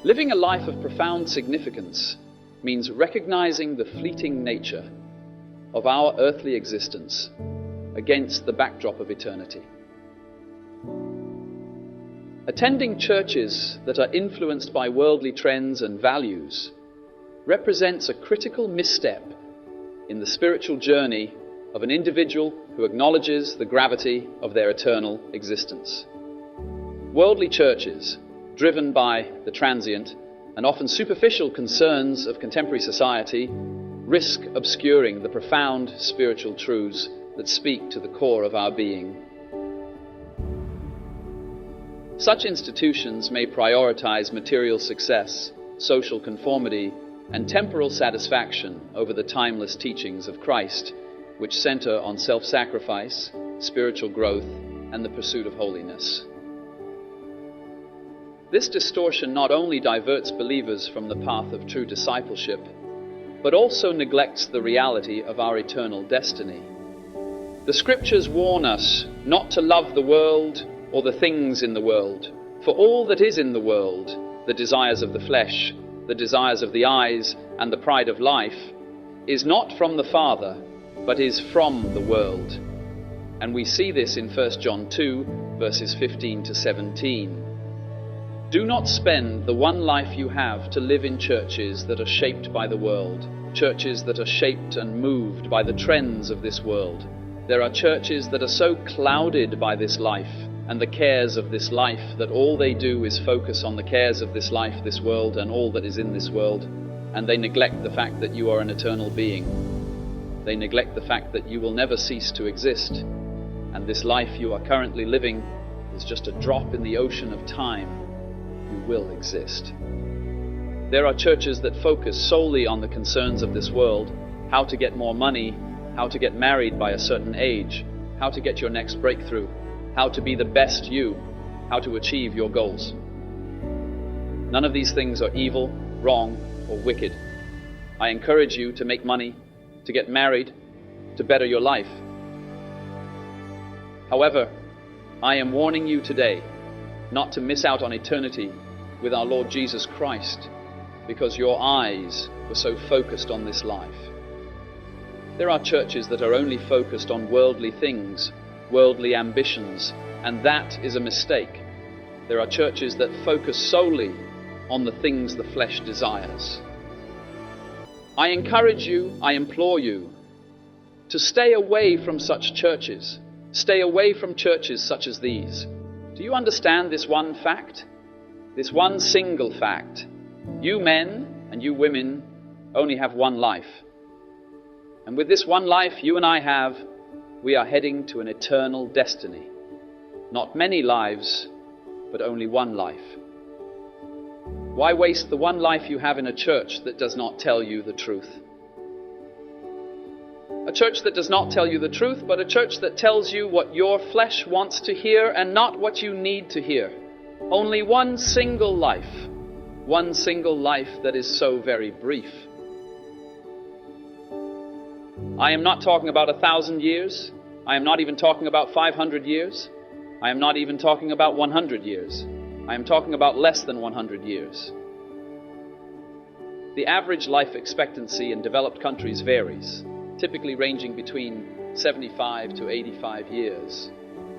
Living a life of profound significance means recognizing the fleeting nature of our earthly existence against the backdrop of eternity. Attending churches that are influenced by worldly trends and values represents a critical misstep in the spiritual journey of an individual who acknowledges the gravity of their eternal existence. Worldly churches, driven by the transient and often superficial concerns of contemporary society, risk obscuring the profound spiritual truths that speak to the core of our being. Such institutions may prioritize material success, social conformity, and temporal satisfaction over the timeless teachings of Christ, which center on self-sacrifice, spiritual growth, and the pursuit of holiness. This distortion not only diverts believers from the path of true discipleship, but also neglects the reality of our eternal destiny. The Scriptures warn us not to love the world or the things in the world, for all that is in the world, the desires of the flesh, the desires of the eyes, and the pride of life, is not from the Father, but is from the world. And we see this in 1 John 2, verses 15 to 17. Do not spend the one life you have to live in churches that are shaped by the world, churches that are shaped and moved by the trends of this world. There are churches that are so clouded by this life and the cares of this life that all they do is focus on the cares of this life, this world, and all that is in this world, and they neglect the fact that you are an eternal being. They neglect the fact that you will never cease to exist, and this life you are currently living is just a drop in the ocean of time. You will exist. There are churches that focus solely on the concerns of this world, how to get more money, how to get married by a certain age, how to get your next breakthrough, how to be the best you, how to achieve your goals. None of these things are evil, wrong, or wicked. I encourage you to make money, to get married, to better your life. However, I am warning you today not to miss out on eternity with our Lord Jesus Christ because your eyes were so focused on this life. There are churches that are only focused on worldly things, worldly ambitions, and that is a mistake. There are churches that focus solely on the things the flesh desires. I encourage you, I implore you, to stay away from such churches. Stay away from churches such as these. Do you understand this one fact? This one single fact. You men and you women only have one life. And with this one life you and I have, we are heading to an eternal destiny. Not many lives, but only one life. Why waste the one life you have in a church that does not tell you the truth? A church that does not tell you the truth, but a church that tells you what your flesh wants to hear and not what you need to hear. Only one single life that is so very brief. I am not talking about 1,000 years. I am not even talking about 500 years. I am not even talking about 100 years. I am talking about less than 100 years. The average life expectancy in developed countries varies, typically ranging between 75 to 85 years.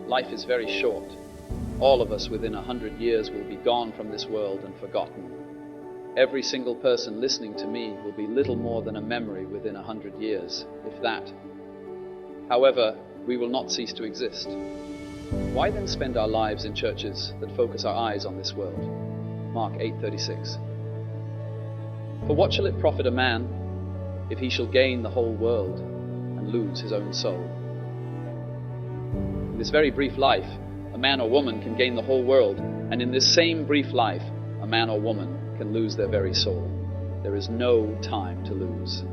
Life is very short. All of us within 100 years will be gone from this world and forgotten. Every single person listening to me will be little more than a memory within 100 years, if that. However, we will not cease to exist. Why then spend our lives in churches that focus our eyes on this world? Mark 8:36. For what shall it profit a man if he shall gain the whole world and lose his own soul? In this very brief life, a man or woman can gain the whole world, and in this same brief life, a man or woman can lose their very soul. There is no time to lose.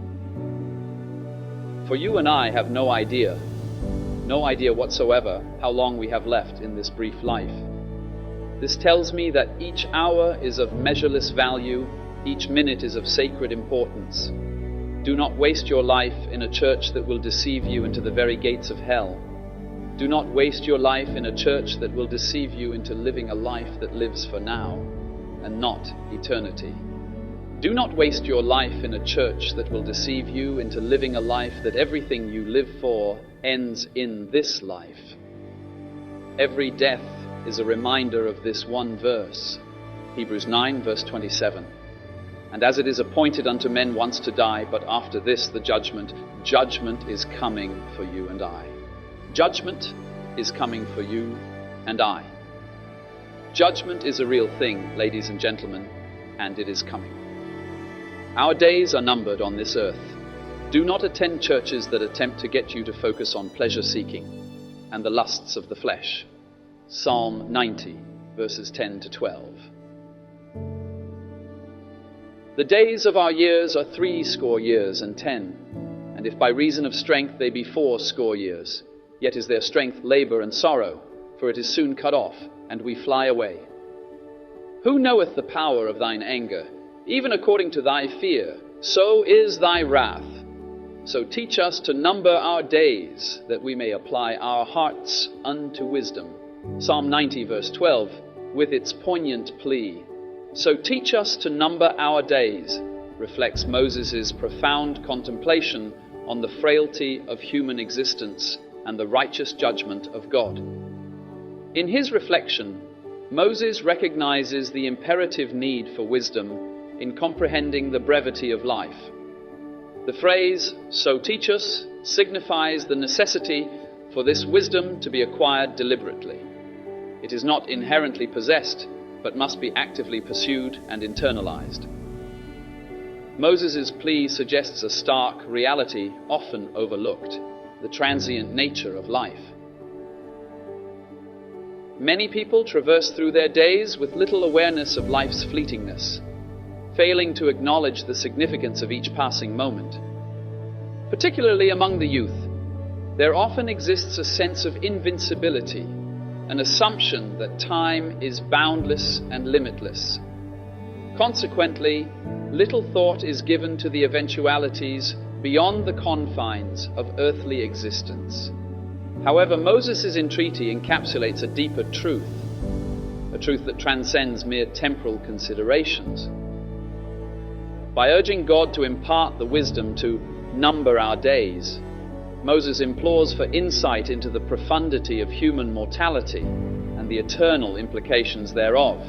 For you and I have no idea whatsoever how long we have left in this brief life. This tells me that each hour is of measureless value, each minute is of sacred importance. Do not waste your life in a church that will deceive you into the very gates of hell. Do not waste your life in a church that will deceive you into living a life that lives for now, and not eternity. Do not waste your life in a church that will deceive you into living a life that everything you live for ends in this life. Every death is a reminder of this one verse, Hebrews 9, verse 27. And as it is appointed unto men once to die, but after this the judgment is coming for you and I. Judgment is coming for you and I. Judgment is a real thing, ladies and gentlemen, and it is coming. Our days are numbered on this earth. Do not attend churches that attempt to get you to focus on pleasure-seeking and the lusts of the flesh. Psalm 90, verses 10 to 12. The days of our years are 60 years and 10, and if by reason of strength they be 80 years, yet is their strength labour and sorrow, for it is soon cut off, and we fly away. Who knoweth the power of thine anger? Even according to thy fear, so is thy wrath. So teach us to number our days, that we may apply our hearts unto wisdom. Psalm 90, verse 12, with its poignant plea. So teach us to number our days, reflects Moses' profound contemplation on the frailty of human existence and the righteous judgment of God. In his reflection, Moses recognizes the imperative need for wisdom in comprehending the brevity of life. The phrase, so teach us, signifies the necessity for this wisdom to be acquired deliberately. It is not inherently possessed, but must be actively pursued and internalized. Moses' plea suggests a stark reality often overlooked, the transient nature of life. Many people traverse through their days with little awareness of life's fleetingness, failing to acknowledge the significance of each passing moment. Particularly among the youth, there often exists a sense of invincibility, an assumption that time is boundless and limitless. Consequently, little thought is given to the eventualities beyond the confines of earthly existence. However, Moses' entreaty encapsulates a deeper truth, a truth that transcends mere temporal considerations. By urging God to impart the wisdom to number our days, Moses implores for insight into the profundity of human mortality and the eternal implications thereof.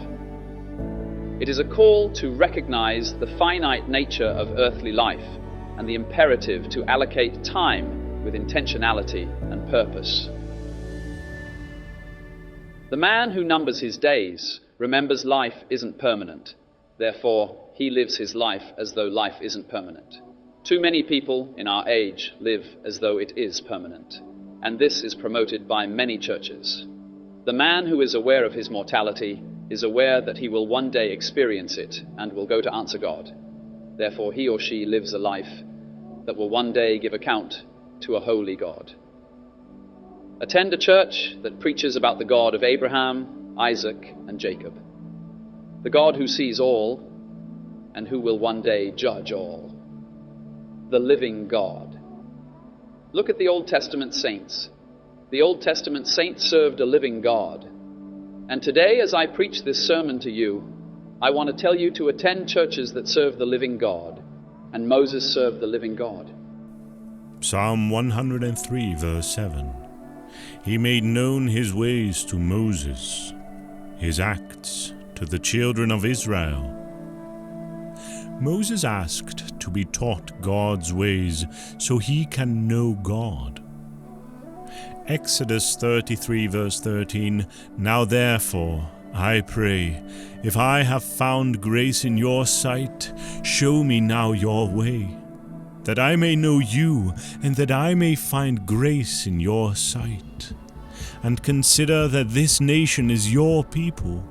It is a call to recognize the finite nature of earthly life and the imperative to allocate time with intentionality and purpose. The man who numbers his days remembers life isn't permanent. Therefore, he lives his life as though life isn't permanent. Too many people in our age live as though it is permanent, and this is promoted by many churches. The man who is aware of his mortality is aware that he will one day experience it and will go to answer God. Therefore, he or she lives a life that will one day give account to a holy God. Attend a church that preaches about the God of Abraham, Isaac, and Jacob, the God who sees all and who will one day judge all. The living God. Look at the Old Testament saints. The Old Testament saints served a living God. And today, as I preach this sermon to you, I want to tell you to attend churches that serve the living God. And Moses served the living God. Psalm 103, verse 7. He made known his ways to Moses, his acts to the children of Israel. Moses asked to be taught God's ways so he can know God. Exodus 33, verse 13, Now therefore, I pray, if I have found grace in your sight, show me now your way, that I may know you, and that I may find grace in your sight. And consider that this nation is your people.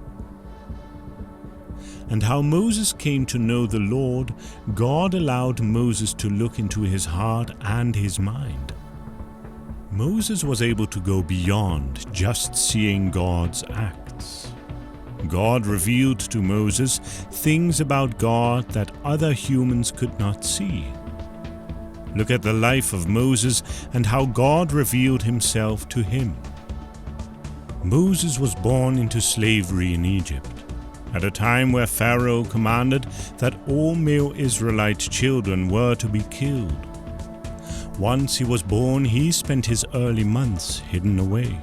And how Moses came to know the Lord, God allowed Moses to look into his heart and his mind. Moses was able to go beyond just seeing God's acts. God revealed to Moses things about God that other humans could not see. Look at the life of Moses and how God revealed himself to him. Moses was born into slavery in Egypt, at a time where Pharaoh commanded that all male Israelite children were to be killed. Once he was born, he spent his early months hidden away,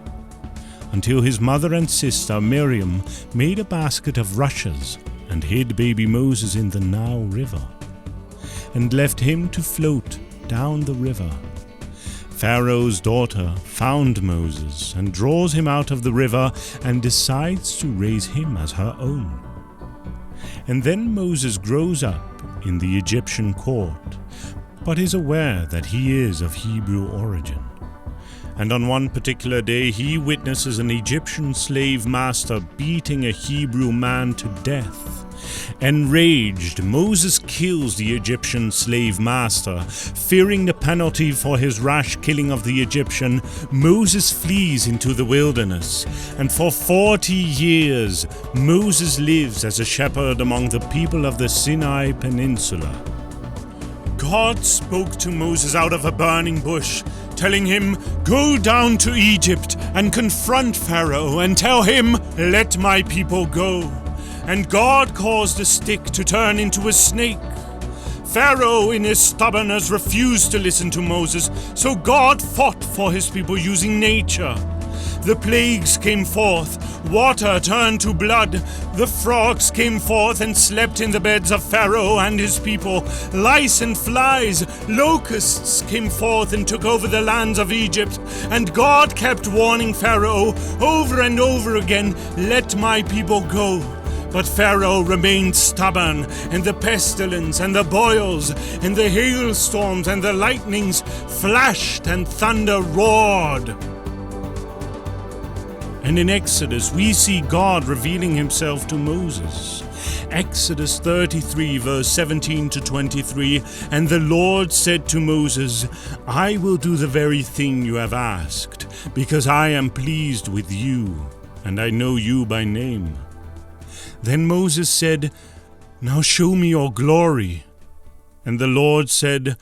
until his mother and sister Miriam made a basket of rushes and hid baby Moses in the Nile River, and left him to float down the river. Pharaoh's daughter found Moses and draws him out of the river and decides to raise him as her own. And then Moses grows up in the Egyptian court, but is aware that he is of Hebrew origin. And on one particular day he witnesses an Egyptian slave master beating a Hebrew man to death. Enraged, Moses kills the Egyptian slave master. Fearing the penalty for his rash killing of the Egyptian, Moses flees into the wilderness, and for 40 years Moses lives as a shepherd among the people of the Sinai Peninsula. God spoke to Moses out of a burning bush, telling him, "Go down to Egypt and confront Pharaoh and tell him, 'Let my people go.' And God caused a stick to turn into a snake. Pharaoh, in his stubbornness, refused to listen to Moses, so God fought for his people using nature. The plagues came forth, water turned to blood, the frogs came forth and slept in the beds of Pharaoh and his people, lice and flies, locusts came forth and took over the lands of Egypt, and God kept warning Pharaoh over and over again, 'Let my people go.' But Pharaoh remained stubborn, and the pestilence and the boils and the hailstorms and the lightnings flashed and thunder roared." And in Exodus, we see God revealing himself to Moses. Exodus 33, verse 17 to 23, "And the Lord said to Moses, 'I will do the very thing you have asked, because I am pleased with you, and I know you by name.' Then Moses said, 'Now show me your glory.' And the Lord said,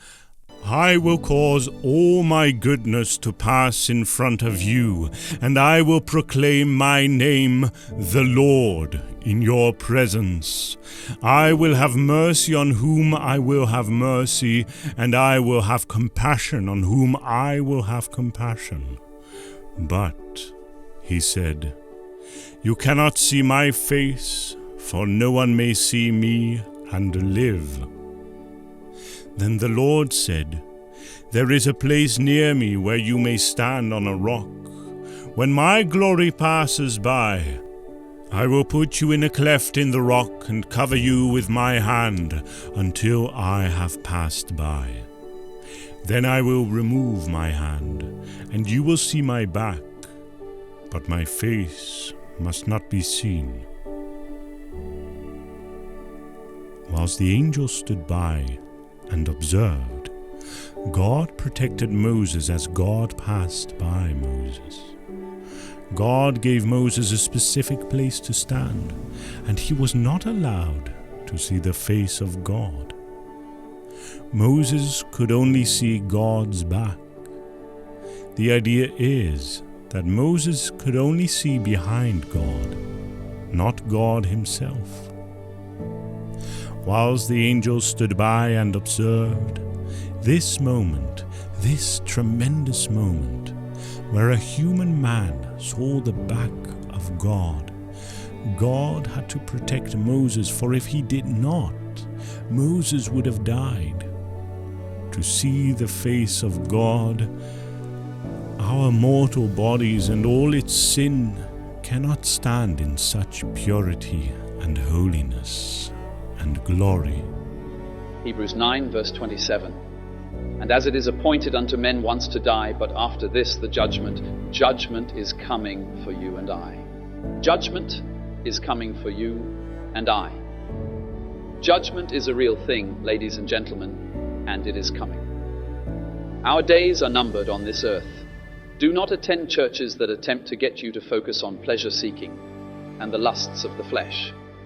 'I will cause all my goodness to pass in front of you, and I will proclaim my name, the Lord, in your presence. I will have mercy on whom I will have mercy, and I will have compassion on whom I will have compassion. But,' he said, 'you cannot see my face, for no one may see me and live.' Then the Lord said, 'There is a place near me where you may stand on a rock. When my glory passes by, I will put you in a cleft in the rock and cover you with my hand until I have passed by. Then I will remove my hand, and you will see my back, but my face must not be seen.' Whilst the angel stood by and observed, God protected Moses as God passed by Moses. God gave Moses a specific place to stand, and he was not allowed to see the face of God. Moses could only see God's back. The idea is that Moses could only see behind God, not God himself. Whilst the angel stood by and observed, this moment, this tremendous moment, where a human man saw the back of God, God had to protect Moses, for if he did not, Moses would have died. To see the face of God, our mortal bodies and all its sin cannot stand in such purity and holiness and glory. Hebrews 9, verse 27. "And as it is appointed unto men once to die, but after this the judgment, judgment is coming for you and I." Judgment is coming for you and I. Judgment is a real thing, ladies and gentlemen, and it is coming. Our days are numbered on this earth. Do not attend churches that attempt to get you to focus on pleasure-seeking and the lusts of the flesh.